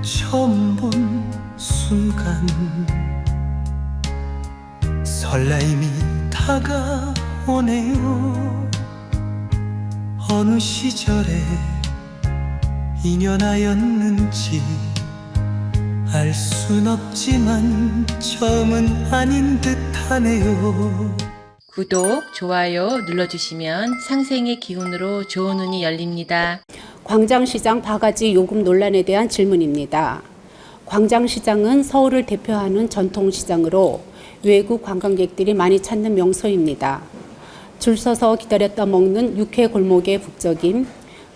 처음 본 순간 설레임이 다가오네요. 어느 시절에 인연하였는지 알 순 없지만 처음은 아닌 듯하네요. 구독, 좋아요 눌러주시면 상생의 기운으로 좋은 운이 열립니다. 광장시장 바가지 요금 논란에 대한 질문입니다. 광장시장은 서울을 대표하는 전통시장으로 외국 관광객들이 많이 찾는 명소입니다. 줄 서서 기다렸다 먹는 육회 골목의 북적임,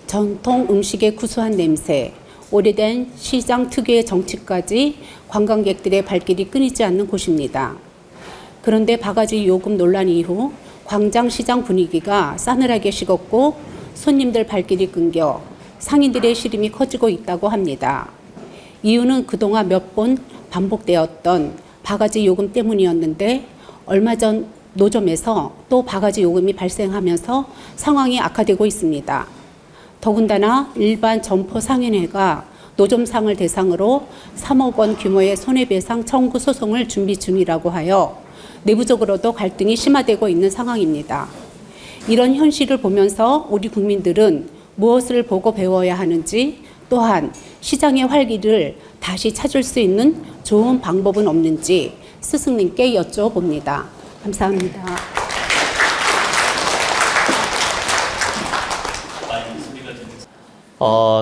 전통 음식의 구수한 냄새, 오래된 시장 특유의 정치까지 관광객들의 발길이 끊이지 않는 곳입니다. 그런데 바가지 요금 논란 이후 광장시장 분위기가 싸늘하게 식었고 손님들 발길이 끊겨 상인들의 시름이 커지고 있다고 합니다. 이유는 그동안 몇 번 반복되었던 바가지 요금 때문이었는데 얼마 전 노점에서 또 바가지 요금이 발생하면서 상황이 악화되고 있습니다. 더군다나 일반 점포 상인회가 노점상을 대상으로 3억 원 규모의 손해배상 청구 소송을 준비 중이라고 하여 내부적으로도 갈등이 심화되고 있는 상황입니다. 이런 현실을 보면서 우리 국민들은 무엇을 보고 배워야 하는지, 또한 시장의 활기를 다시 찾을 수 있는 좋은 방법은 없는지 스승님께 여쭤봅니다. 감사합니다.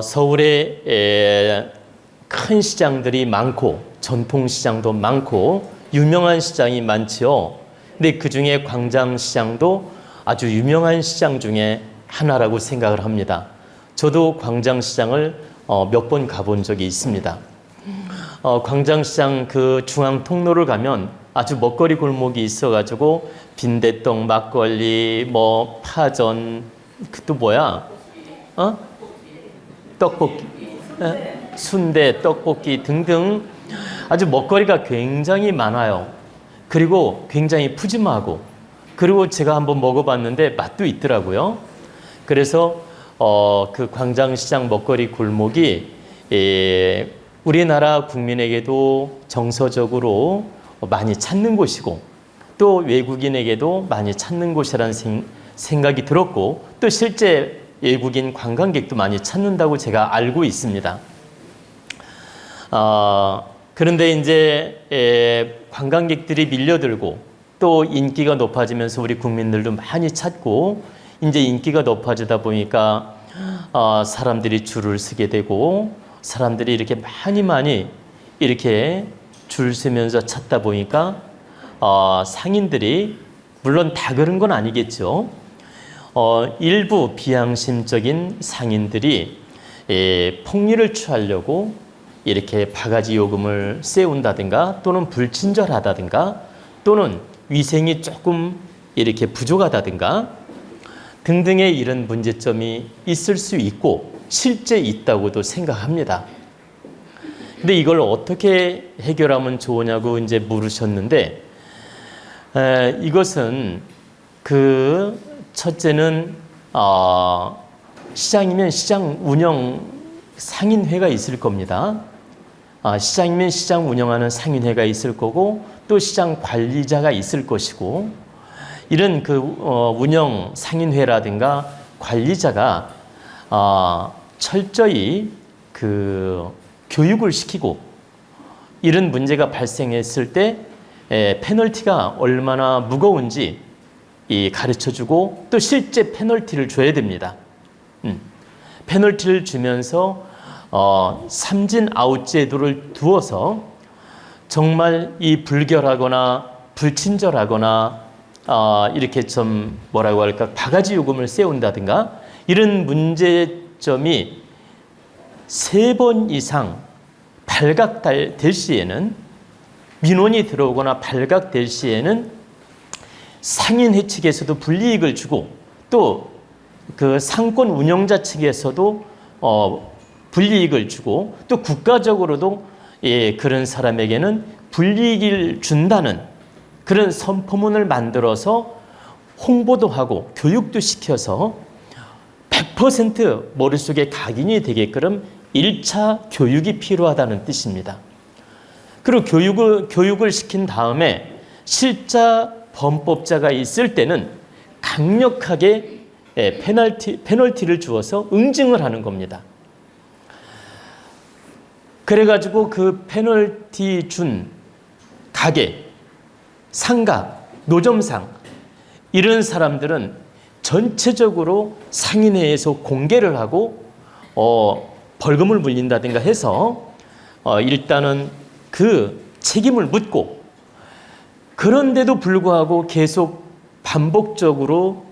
서울에 큰 시장들이 많고 전통시장도 많고 유명한 시장이 많지요. 근데 그중에 광장시장도 아주 유명한 시장 중에 하나라고 생각을 합니다. 저도 광장시장을 몇 번 가본 적이 있습니다. 광장시장 그 중앙 통로를 가면 아주 먹거리 골목이 있어가지고 빈대떡, 막걸리, 뭐 파전, 또 뭐야? 떡볶이, 순대, 떡볶이 등등 아주 먹거리가 굉장히 많아요. 그리고 굉장히 푸짐하고, 그리고 제가 한번 먹어봤는데 맛도 있더라고요. 그래서 그 광장시장 먹거리 골목이 우리나라 국민에게도 정서적으로 많이 찾는 곳이고 또 외국인에게도 많이 찾는 곳이라는 생각이 들었고, 또 실제 외국인 관광객도 많이 찾는다고 제가 알고 있습니다. 그런데 이제 관광객들이 밀려들고 또 인기가 높아지면서 우리 국민들도 많이 찾고, 이제 인기가 높아지다 보니까 사람들이 줄을 서게 되고 사람들이 이렇게 많이 이렇게 줄 서면서 찾다 보니까 상인들이, 물론 다 그런 건 아니겠죠. 일부 비양심적인 상인들이 폭리를 취하려고 이렇게 바가지 요금을 세운다든가 또는 불친절하다든가 또는 위생이 조금 이렇게 부족하다든가 등등의 이런 문제점이 있을 수 있고 실제 있다고도 생각합니다. 근데 이걸 어떻게 해결하면 좋으냐고 이제 물으셨는데, 이것은 첫째는 시장이면 시장 운영 상인회가 있을 겁니다. 시장이면 시장 운영하는 상인회가 있을 거고 또 시장 관리자가 있을 것이고, 이런 운영 상인회라든가 관리자가 철저히 교육을 시키고 이런 문제가 발생했을 때 페널티가 얼마나 무거운지 가르쳐주고 또 실제 페널티를 줘야 됩니다. 페널티를 주면서 삼진 아웃 제도를 두어서 정말 이 불결하거나 불친절하거나 이렇게 좀 뭐라고 할까, 바가지 요금을 세운다든가 이런 문제점이 3번 이상 발각될 시에는, 민원이 들어오거나 발각될 시에는 상인회 측에서도 불이익을 주고 또 그 상권 운영자 측에서도 불이익을 주고 또 국가적으로도 그런 사람에게는 불이익을 준다는 그런 선포문을 만들어서 홍보도 하고 교육도 시켜서 100% 머릿속에 각인이 되게끔 1차 교육이 필요하다는 뜻입니다. 그리고 교육을 시킨 다음에 실자 범법자가 있을 때는 강력하게 페널티를 주어서 응징을 하는 겁니다. 그래가지고 그 페널티 준 가게, 상가, 노점상 이런 사람들은 전체적으로 상인회에서 공개를 하고 벌금을 물린다든가 해서 일단은 그 책임을 묻고, 그런데도 불구하고 계속 반복적으로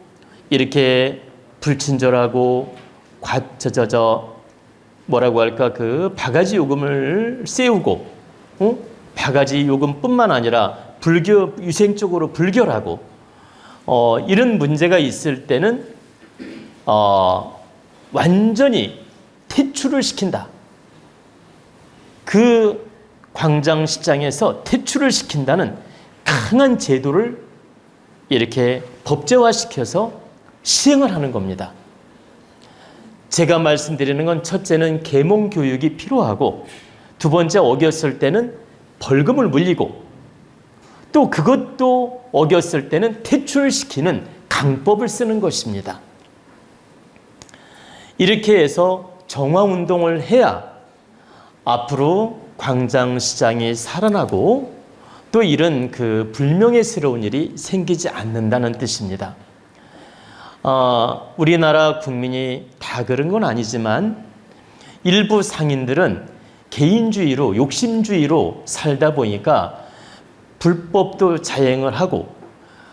이렇게 불친절하고 뭐라고 할까, 그 바가지 요금을 세우고, 바가지 요금뿐만 아니라 위생적으로 불결하고 이런 문제가 있을 때는 완전히 퇴출을 시킨다. 그 광장시장에서 퇴출을 시킨다는 강한 제도를 이렇게 법제화시켜서 시행을 하는 겁니다. 제가 말씀드리는 건 첫째는 계몽 교육이 필요하고, 두 번째 어겼을 때는 벌금을 물리고, 또 그것도 어겼을 때는 퇴출시키는 강법을 쓰는 것입니다. 이렇게 해서 정화운동을 해야 앞으로 광장시장이 살아나고 또 이런 그 불명예스러운 일이 생기지 않는다는 뜻입니다. 우리나라 국민이 다 그런 건 아니지만 일부 상인들은 개인주의로, 욕심주의로 살다 보니까 불법도 자행을 하고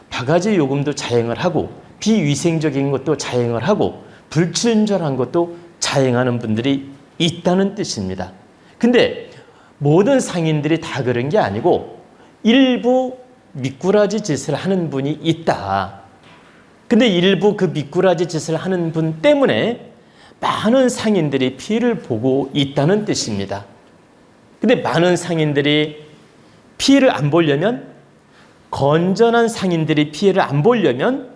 바가지 요금도 자행을 하고 비위생적인 것도 자행을 하고 불친절한 것도 자행하는 분들이 있다는 뜻입니다. 근데 모든 상인들이 다 그런 게 아니고 일부 미꾸라지 짓을 하는 분이 있다. 근데 일부 그 미꾸라지 짓을 하는 분 때문에 많은 상인들이 피해를 보고 있다는 뜻입니다. 근데 많은 상인들이 피해를 안 보려면, 건전한 상인들이 피해를 안 보려면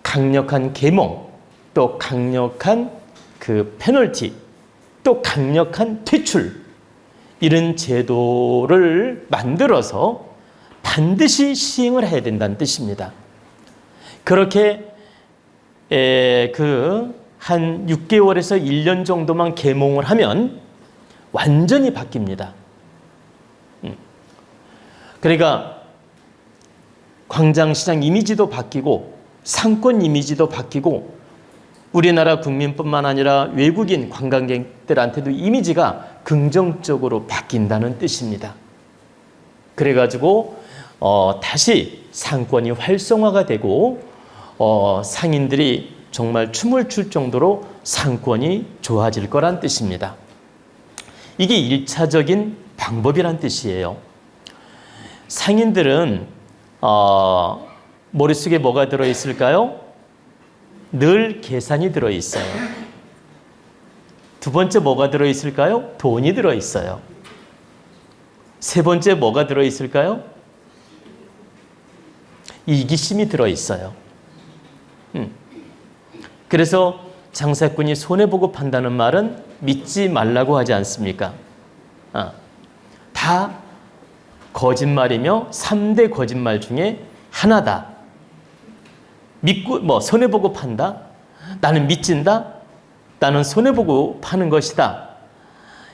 강력한 계몽, 또 강력한 그 페널티, 또 강력한 퇴출, 이런 제도를 만들어서 반드시 시행을 해야 된다는 뜻입니다. 그렇게 한 6개월에서 1년 정도만 계몽을 하면 완전히 바뀝니다. 그러니까 광장시장 이미지도 바뀌고 상권 이미지도 바뀌고 우리나라 국민뿐만 아니라 외국인 관광객들한테도 이미지가 긍정적으로 바뀐다는 뜻입니다. 그래가지고 다시 상권이 활성화가 되고 상인들이 정말 춤을 출 정도로 상권이 좋아질 거란 뜻입니다. 이게 1차적인 방법이란 뜻이에요. 상인들은 머릿속에 뭐가 들어있을까요? 늘 계산이 들어있어요. 두 번째 뭐가 들어있을까요? 돈이 들어있어요. 세 번째 뭐가 들어있을까요? 이기심이 들어있어요. 그래서 장사꾼이 손해보고 판다는 말은 믿지 말라고 하지 않습니까? 다 거짓말이며 3대 거짓말 중에 하나다. 믿고 손해보고 판다. 나는 믿진다. 나는 손해보고 파는 것이다.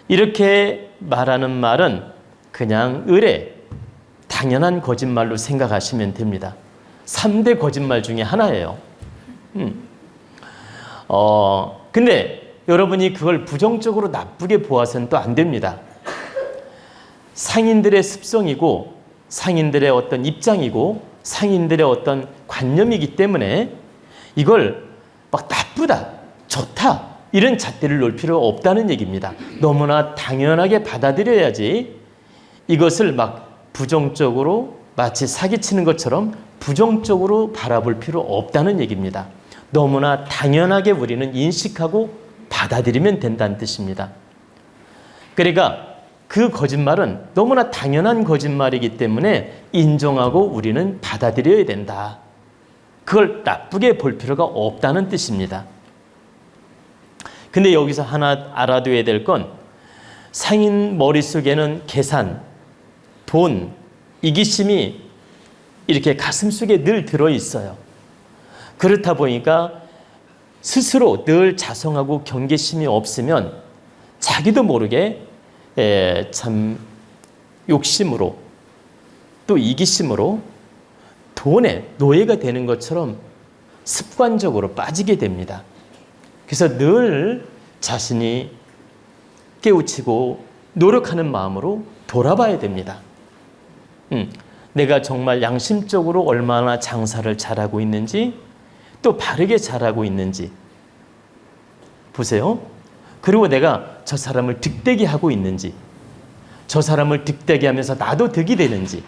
이렇게 말하는 말은 그냥 당연한 거짓말로 생각하시면 됩니다. 3대 거짓말 중에 하나예요. 근데 여러분이 그걸 부정적으로 나쁘게 보아서는 또 안 됩니다. 상인들의 습성이고 상인들의 어떤 입장이고 상인들의 어떤 관념이기 때문에 이걸 막 나쁘다, 좋다 이런 잣대를 놓을 필요가 없다는 얘기입니다. 너무나 당연하게 받아들여야지 이것을 막 부정적으로 마치 사기치는 것처럼 부정적으로 바라볼 필요 없다는 얘기입니다. 너무나 당연하게 우리는 인식하고 받아들이면 된다는 뜻입니다. 그러니까 그 거짓말은 너무나 당연한 거짓말이기 때문에 인정하고 우리는 받아들여야 된다. 그걸 나쁘게 볼 필요가 없다는 뜻입니다. 근데 여기서 하나 알아둬야 될 건 상인 머릿속에는 계산, 돈, 이기심이 이렇게 가슴속에 늘 들어있어요. 그렇다 보니까 스스로 늘 자성하고 경계심이 없으면 자기도 모르게 참 욕심으로 또 이기심으로 돈의 노예가 되는 것처럼 습관적으로 빠지게 됩니다. 그래서 늘 자신이 깨우치고 노력하는 마음으로 돌아봐야 됩니다. 내가 정말 양심적으로 얼마나 장사를 잘하고 있는지 또 바르게 잘하고 있는지 보세요. 그리고 내가 저 사람을 득되게 하고 있는지 저 사람을 득되게 하면서 나도 득이 되는지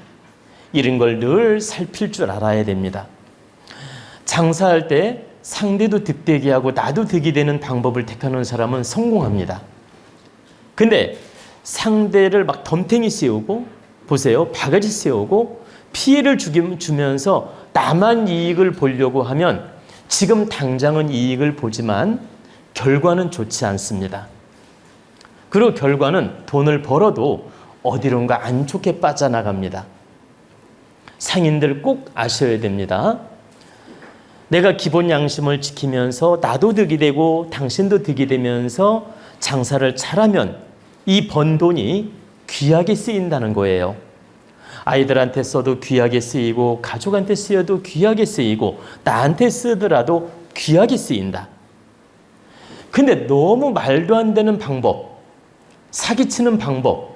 이런 걸 늘 살필 줄 알아야 됩니다. 장사할 때 상대도 득되게 하고 나도 득이 되는 방법을 택하는 사람은 성공합니다. 근데 상대를 막 덤탱이 씌우고 보세요. 바가지 씌우고 피해를 주면서 나만 이익을 보려고 하면 지금 당장은 이익을 보지만 결과는 좋지 않습니다. 그리고 결과는 돈을 벌어도 어디론가 안 좋게 빠져나갑니다. 상인들 꼭 아셔야 됩니다. 내가 기본 양심을 지키면서 나도 득이 되고 당신도 득이 되면서 장사를 잘하면 이 번 돈이 귀하게 쓰인다는 거예요. 아이들한테 써도 귀하게 쓰이고 가족한테 쓰여도 귀하게 쓰이고 나한테 쓰더라도 귀하게 쓰인다. 근데 너무 말도 안 되는 방법, 사기치는 방법,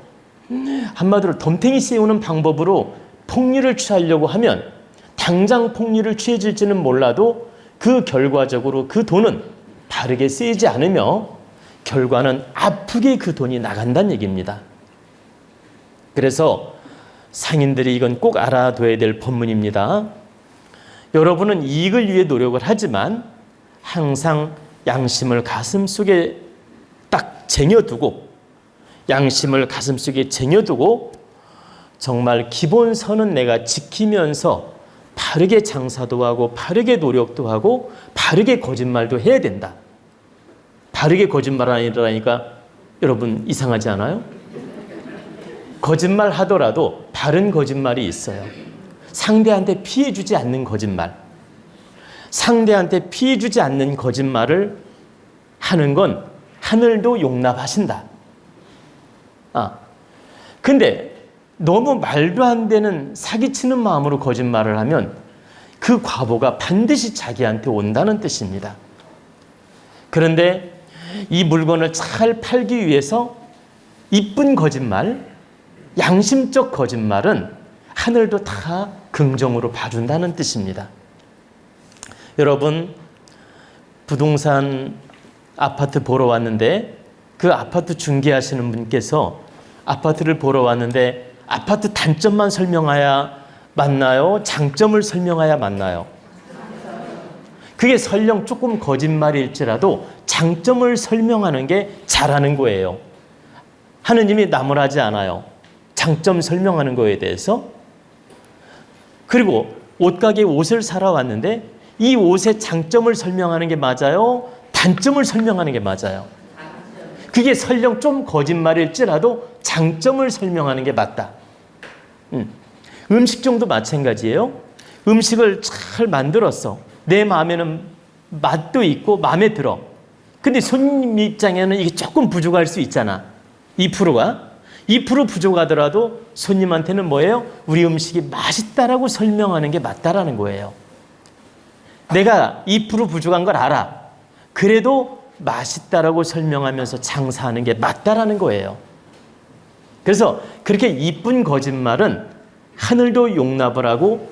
한마디로 덤탱이 씌우는 방법으로 폭리를 취하려고 하면 당장 폭리를 취해질지는 몰라도 그 결과적으로 그 돈은 바르게 쓰이지 않으며 결과는 아프게 그 돈이 나간다는 얘기입니다. 그래서 상인들이 이건 꼭 알아둬야 될 법문입니다. 여러분은 이익을 위해 노력을 하지만 항상 양심을 가슴속에 딱 쟁여두고 양심을 가슴속에 쟁여두고 정말 기본선은 내가 지키면서 바르게 장사도 하고 바르게 노력도 하고 바르게 거짓말도 해야 된다. 바르게 거짓말 아니라니까 여러분 이상하지 않아요? 거짓말 하더라도 바른 거짓말이 있어요. 상대한테 피해 주지 않는 거짓말. 상대한테 피해 주지 않는 거짓말을 하는 건 하늘도 용납하신다. 근데 너무 말도 안 되는 사기치는 마음으로 거짓말을 하면 그 과보가 반드시 자기한테 온다는 뜻입니다. 그런데 이 물건을 잘 팔기 위해서 이쁜 거짓말, 양심적 거짓말은 하늘도 다 긍정으로 봐준다는 뜻입니다. 여러분, 부동산 아파트 보러 왔는데 그 아파트 중개하시는 분께서 아파트를 보러 왔는데 아파트 단점만 설명해야 맞나요? 장점을 설명해야 맞나요? 그게 설령 조금 거짓말일지라도 장점을 설명하는 게 잘하는 거예요. 하느님이 나무라지 않아요. 장점 설명하는 거에 대해서. 그리고 옷가게 옷을 사러 왔는데 이 옷의 장점을 설명하는 게 맞아요? 단점을 설명하는 게 맞아요? 그게 설령 좀 거짓말일지라도 장점을 설명하는 게 맞다. 음식점도 마찬가지예요. 음식을 잘 만들었어. 내 마음에는 맛도 있고 마음에 들어. 근데 손님 입장에는 이게 조금 부족할 수 있잖아. 2%가. 2% 부족하더라도 손님한테는 뭐예요? 우리 음식이 맛있다라고 설명하는 게 맞다라는 거예요. 내가 2% 부족한 걸 알아. 그래도 맛있다라고 설명하면서 장사하는 게 맞다라는 거예요. 그래서 그렇게 이쁜 거짓말은 하늘도 용납을 하고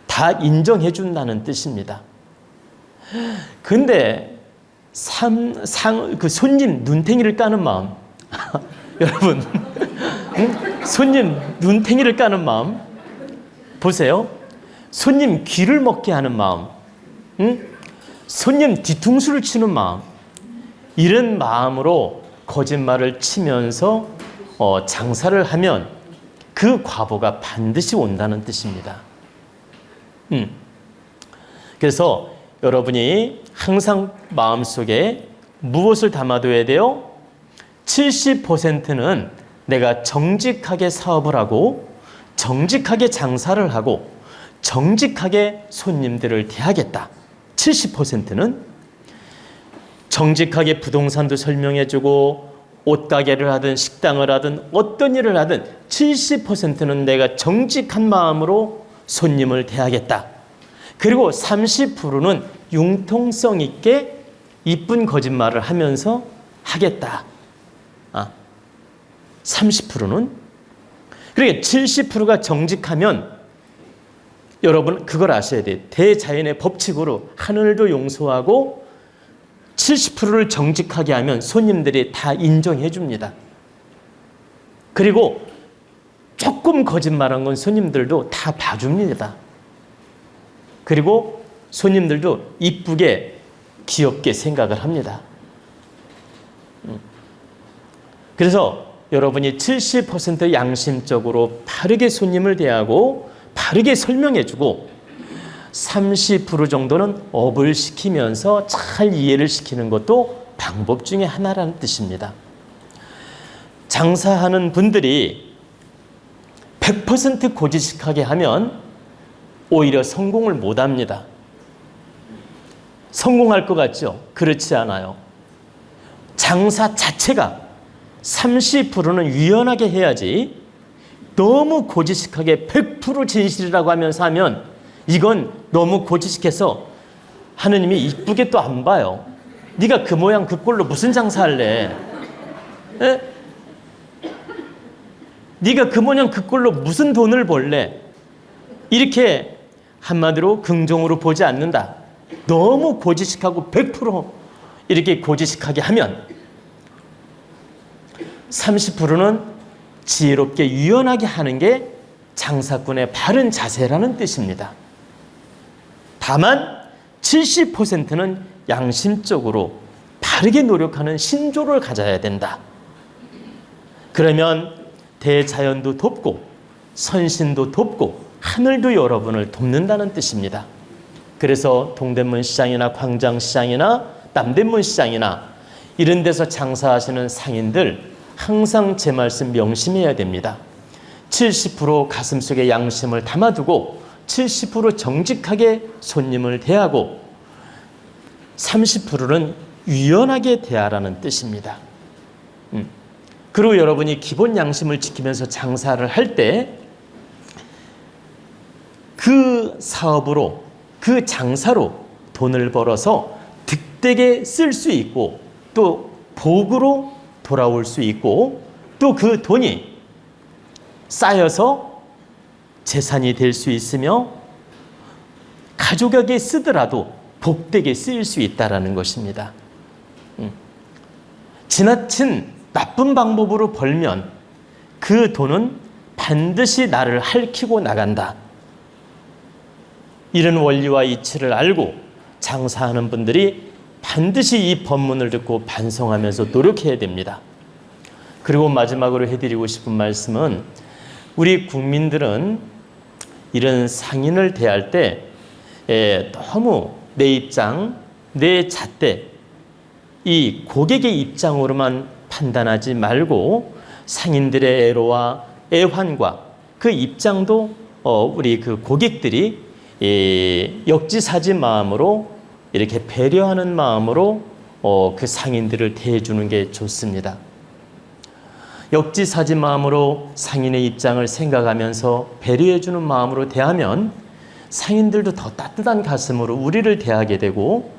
다 인정해 준다는 뜻입니다. 근데 그 손님 눈탱이를 까는 마음 여러분 손님 눈탱이를 까는 마음 보세요. 손님 귀를 먹게 하는 마음, 손님 뒤통수를 치는 마음, 이런 마음으로 거짓말을 치면서 장사를 하면 그 과보가 반드시 온다는 뜻입니다. 그래서 여러분이 항상 마음속에 무엇을 담아둬야 돼요? 70%는 내가 정직하게 사업을 하고 정직하게 장사를 하고 정직하게 손님들을 대하겠다. 70%는 정직하게 부동산도 설명해주고 옷가게를 하든 식당을 하든 어떤 일을 하든 70%는 내가 정직한 마음으로 손님을 대하겠다. 그리고 30%는 융통성 있게 이쁜 거짓말을 하면서 하겠다. 30%는 그러니까 70%가 정직하면 여러분 그걸 아셔야 돼요. 대자연의 법칙으로 하늘도 용서하고 70%를 정직하게 하면 손님들이 다 인정해 줍니다. 그리고 조금 거짓말한 건 손님들도 다 봐줍니다. 그리고 손님들도 이쁘게 귀엽게 생각을 합니다. 그래서 여러분이 70% 양심적으로 바르게 손님을 대하고 바르게 설명해주고 30% 정도는 업을 시키면서 잘 이해를 시키는 것도 방법 중에 하나라는 뜻입니다. 장사하는 분들이 100% 고지식하게 하면 오히려 성공을 못합니다. 성공할 것 같죠? 그렇지 않아요. 장사 자체가 30%는 유연하게 해야지 너무 고지식하게 100% 진실이라고 하면서 하면 이건 너무 고지식해서 하느님이 이쁘게 또 안 봐요. 네가 그 모양 그 꼴로 무슨 장사할래? 에? 네가 그 모양 그 꼴로 무슨 돈을 벌래? 이렇게 한마디로 긍정으로 보지 않는다. 너무 고지식하고 100% 이렇게 고지식하게 하면 30%는 지혜롭게 유연하게 하는 게 장사꾼의 바른 자세라는 뜻입니다. 다만 70%는 양심적으로 바르게 노력하는 신조를 가져야 된다. 그러면 대자연도 돕고 선신도 돕고 하늘도 여러분을 돕는다는 뜻입니다. 그래서 동대문 시장이나 광장시장이나 남대문 시장이나 이런 데서 장사하시는 상인들 항상 제 말씀 명심해야 됩니다. 70% 가슴속에 양심을 담아두고 70% 정직하게 손님을 대하고 30%는 유연하게 대하라는 뜻입니다. 그리고 여러분이 기본 양심을 지키면서 장사를 할 때 그 사업으로 그 장사로 돈을 벌어서 득되게 쓸 수 있고 또 복으로 돌아올 수 있고 또 그 돈이 쌓여서 재산이 될 수 있으며 가족에게 쓰더라도 복되게 쓰일 수 있다는 것입니다. 지나친 나쁜 방법으로 벌면 그 돈은 반드시 나를 핥히고 나간다. 이런 원리와 이치를 알고 장사하는 분들이 반드시 이 법문을 듣고 반성하면서 노력해야 됩니다. 그리고 마지막으로 해드리고 싶은 말씀은 우리 국민들은 이런 상인을 대할 때 너무 내 입장, 내 잣대, 이 고객의 입장으로만 판단하지 말고 상인들의 애로와 애환과 그 입장도 우리 그 고객들이 역지사지 마음으로 이렇게 배려하는 마음으로 그 상인들을 대해주는 게 좋습니다. 역지사지 마음으로 상인의 입장을 생각하면서 배려해주는 마음으로 대하면 상인들도 더 따뜻한 가슴으로 우리를 대하게 되고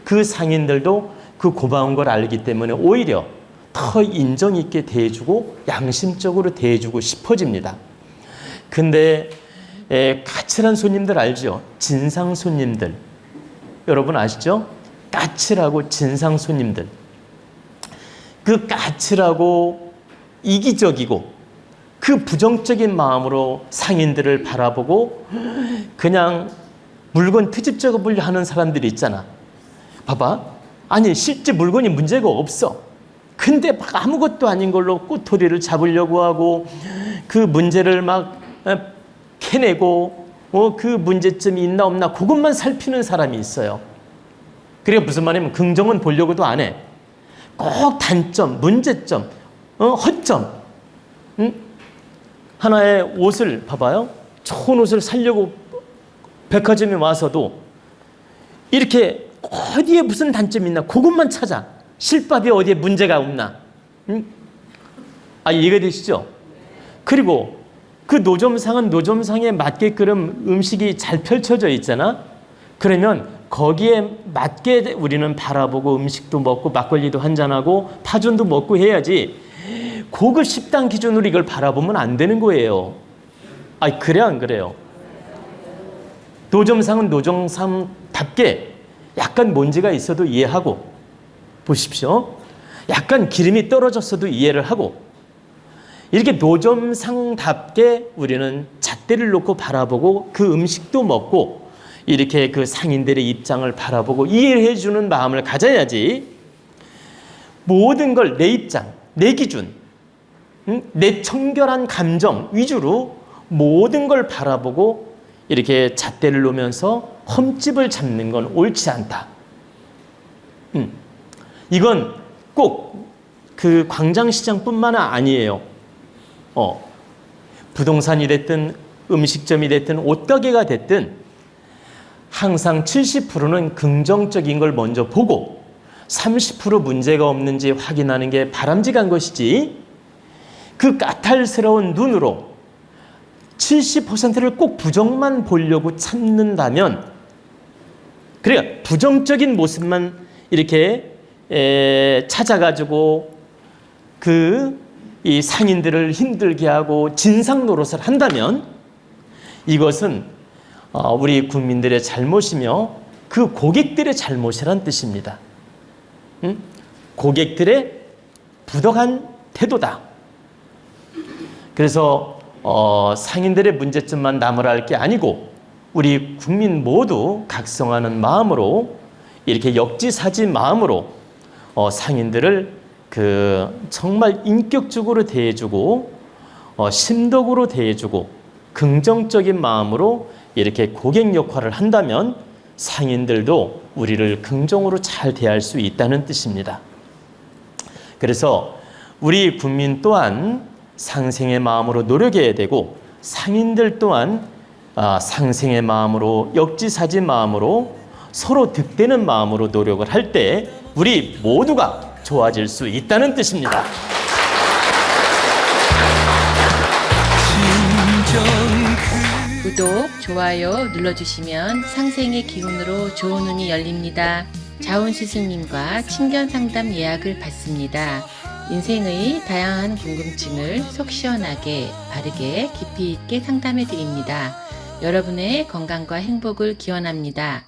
그 상인들도 그 고마운 걸 알기 때문에 오히려 더 인정 있게 대해주고 양심적으로 대해주고 싶어집니다. 근데 까칠한 손님들 알죠? 진상 손님들. 여러분 아시죠? 까칠하고 진상 손님들. 그 까칠하고 이기적이고 그 부정적인 마음으로 상인들을 바라보고 그냥 물건 트집 작업을 하는 사람들이 있잖아. 봐봐. 아니 실제 물건이 문제가 없어. 근데 막 아무것도 아닌 걸로 꼬투리를 잡으려고 하고 그 문제를 막 캐내고 그 문제점이 있나 없나 그것만 살피는 사람이 있어요. 그게 무슨 말이냐면 긍정은 보려고도 안 해. 꼭 단점, 문제점, 허점, 하나의 옷을 봐봐요. 좋은 옷을 사려고 백화점에 와서도 이렇게 어디에 무슨 단점이 있나 그것만 찾아. 실밥이 어디에 문제가 없나. 이해가 되시죠? 그리고 그 노점상은 노점상에 맞게끔 음식이 잘 펼쳐져 있잖아. 그러면 거기에 맞게 우리는 바라보고 음식도 먹고 막걸리도 한잔하고 파전도 먹고 해야지 고급 식당 기준으로 이걸 바라보면 안 되는 거예요. 그래 안 그래요? 노점상은 노점상답게 약간 먼지가 있어도 이해하고, 보십시오. 약간 기름이 떨어졌어도 이해를 하고, 이렇게 노점상답게 우리는 잣대를 놓고 바라보고 그 음식도 먹고 이렇게 그 상인들의 입장을 바라보고 이해해 주는 마음을 가져야지, 모든 걸 내 입장, 내 기준, 내 청결한 감정 위주로 모든 걸 바라보고 이렇게 잣대를 놓으면서 흠집을 잡는 건 옳지 않다. 이건 꼭 그 광장시장뿐만 아니에요. 부동산이 됐든 음식점이 됐든 옷가게가 됐든 항상 70%는 긍정적인 걸 먼저 보고 30% 문제가 없는지 확인하는 게 바람직한 것이지, 그 까탈스러운 눈으로 70%를 꼭 부정만 보려고 찾는다면, 그러니까 부정적인 모습만 이렇게 찾아가지고 이 상인들을 힘들게 하고 진상 노릇을 한다면 이것은 우리 국민들의 잘못이며 그 고객들의 잘못이란 뜻입니다. 고객들의 부덕한 태도다. 그래서 상인들의 문제점만 나무랄 게 아니고 우리 국민 모두 각성하는 마음으로, 이렇게 역지사지 마음으로 상인들을 정말 인격적으로 대해주고 심덕으로 대해주고 긍정적인 마음으로 이렇게 고객 역할을 한다면 상인들도 우리를 긍정으로 잘 대할 수 있다는 뜻입니다. 그래서 우리 국민 또한 상생의 마음으로 노력해야 되고, 상인들 또한 상생의 마음으로, 역지사지 마음으로, 서로 득되는 마음으로 노력을 할 때 우리 모두가 좋아질 수 있다는 뜻입니다. 구독, 좋아요 눌러주시면 상생의 기운으로 좋은 운이 열립니다. 자운 스승님과 친견 상담 예약을 받습니다. 인생의 다양한 궁금증을 속 시원하게, 바르게, 깊이 있게 상담해 드립니다. 여러분의 건강과 행복을 기원합니다.